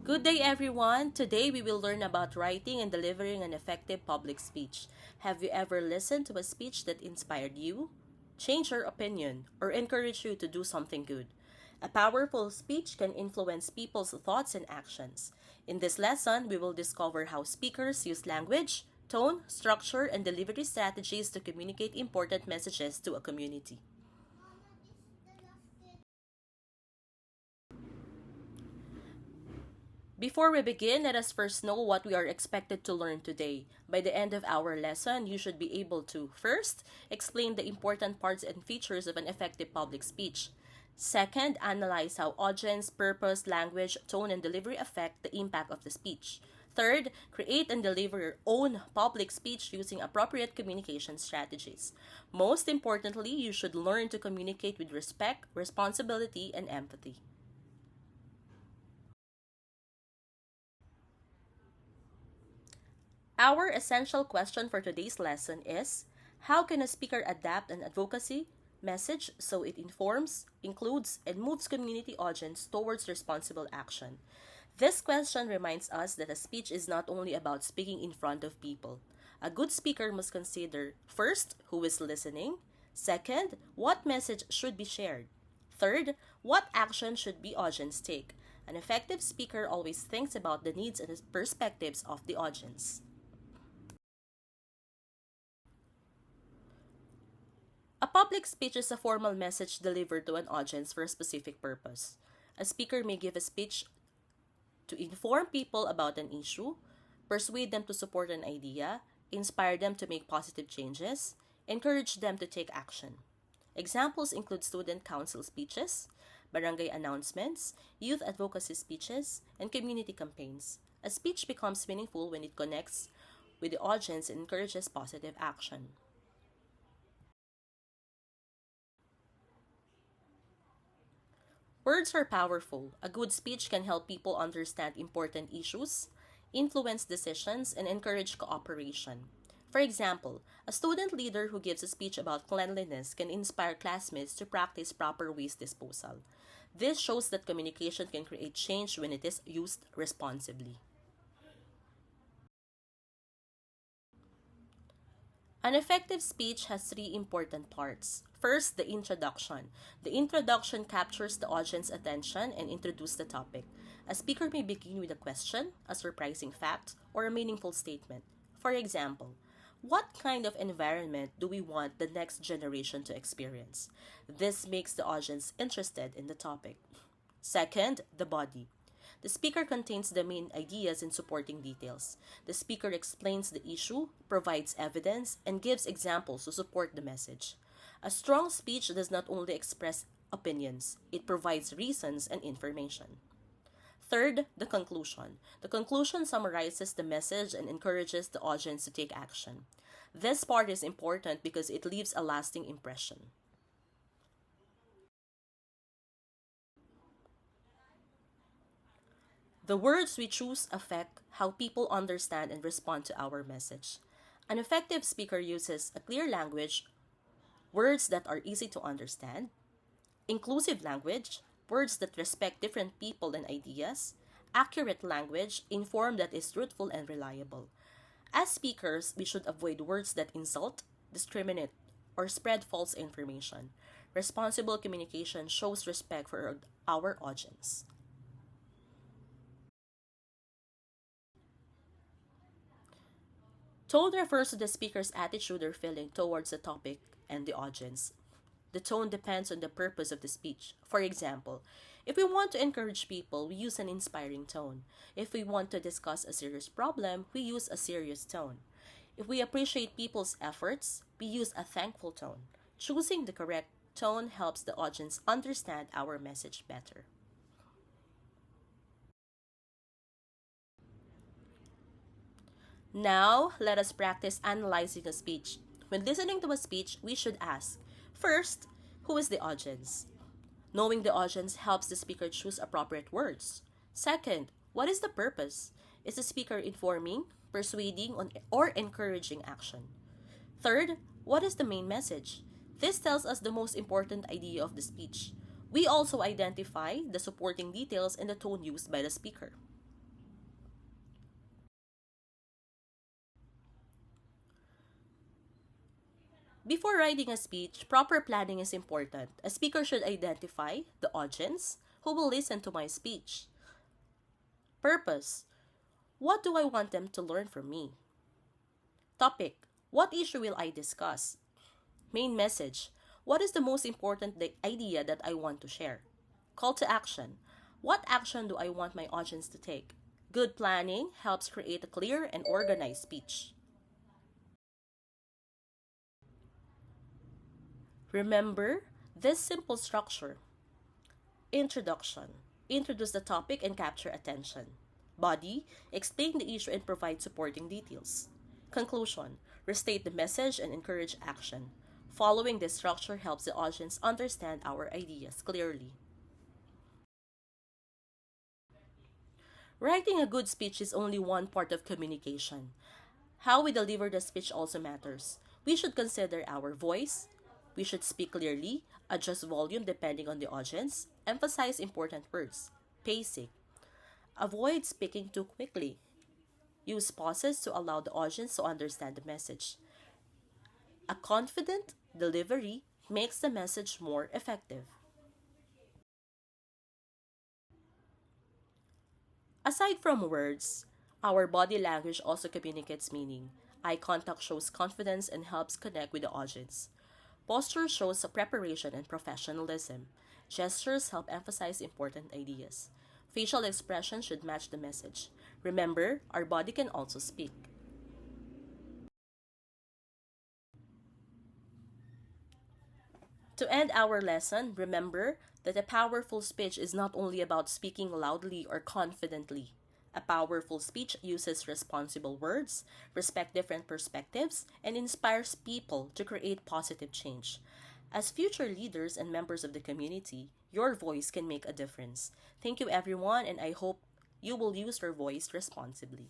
Good day, everyone. Today we will learn about writing and delivering an effective public speech. Have you ever listened to a speech that inspired you, changed your opinion, or encouraged you to do something good? A powerful speech can influence people's thoughts and actions. In this lesson, we will discover how speakers use language, tone, structure, and delivery strategies to communicate important messages to a community. Before we begin, let us first know what we are expected to learn today. By the end of our lesson, you should be able to first, explain the important parts and features of an effective public speech. Second, analyze how audience, purpose, language, tone, and delivery affect the impact of the speech. Third, create and deliver your own public speech using appropriate communication strategies. Most importantly, you should learn to communicate with respect, responsibility, and empathy. Our essential question for today's lesson is, how can a speaker adapt an advocacy message so it informs, includes, and moves community audience towards responsible action? This question reminds us that a speech is not only about speaking in front of people. A good speaker must consider, first, who is listening; second, what message should be shared; third, what action should the audience take. An effective speaker always thinks about the needs and perspectives of the audience. A public speech is a formal message delivered to an audience for a specific purpose. A speaker may give a speech to inform people about an issue, persuade them to support an idea, inspire them to make positive changes, encourage them to take action. Examples include student council speeches, barangay announcements, youth advocacy speeches, and community campaigns. A speech becomes meaningful when it connects with the audience and encourages positive action. Words are powerful. A good speech can help people understand important issues, influence decisions, and encourage cooperation. For example, a student leader who gives a speech about cleanliness can inspire classmates to practice proper waste disposal. This shows that communication can create change when it is used responsibly. An effective speech has three important parts. First, the introduction. The introduction captures the audience's attention and introduces the topic. A speaker may begin with a question, a surprising fact, or a meaningful statement. For example, what kind of environment do we want the next generation to experience? This makes the audience interested in the topic. Second, the body. The speaker contains the main ideas and supporting details. The speaker explains the issue, provides evidence, and gives examples to support the message. A strong speech does not only express opinions, it provides reasons and information. Third, the conclusion. The conclusion summarizes the message and encourages the audience to take action. This part is important because it leaves a lasting impression. The words we choose affect how people understand and respond to our message. An effective speaker uses a clear language, words that are easy to understand, inclusive language, words that respect different people and ideas, accurate language, informed that is truthful and reliable. As speakers, we should avoid words that insult, discriminate, or spread false information. Responsible communication shows respect for our audience. Tone refers to the speaker's attitude or feeling towards the topic and the audience. The tone depends on the purpose of the speech. For example, if we want to encourage people, we use an inspiring tone. If we want to discuss a serious problem, we use a serious tone. If we appreciate people's efforts, we use a thankful tone. Choosing the correct tone helps the audience understand our message better. Now, let us practice analyzing a speech. When listening to a speech, we should ask, first, who is the audience? Knowing the audience helps the speaker choose appropriate words. Second, what is the purpose? Is the speaker informing, persuading, or encouraging action? Third, what is the main message? This tells us the most important idea of the speech. We also identify the supporting details and the tone used by the speaker. Before writing a speech, proper planning is important. A speaker should identify the audience who will listen to my speech. Purpose. What do I want them to learn from me? Topic. What issue will I discuss? Main message. What is the most important idea that I want to share? Call to action. What action do I want my audience to take? Good planning helps create a clear and organized speech. Remember this simple structure. Introduction. Introduce the topic and capture attention. Body. Explain the issue and provide supporting details. Conclusion. Restate the message and encourage action. Following this structure helps the audience understand our ideas clearly. Writing a good speech is only one part of communication. How we deliver the speech also matters. We should consider our voice. We should speak clearly, adjust volume depending on the audience, emphasize important words. Pacing. Avoid speaking too quickly. Use pauses to allow the audience to understand the message. A confident delivery makes the message more effective. Aside from words, our body language also communicates meaning. Eye contact shows confidence and helps connect with the audience. Posture shows preparation and professionalism. Gestures help emphasize important ideas. Facial expression should match the message. Remember, our body can also speak. To end our lesson, remember that a powerful speech is not only about speaking loudly or confidently. A powerful speech uses responsible words, respect different perspectives, and inspires people to create positive change. As future leaders and members of the community, your voice can make a difference. Thank you, everyone, and I hope you will use your voice responsibly.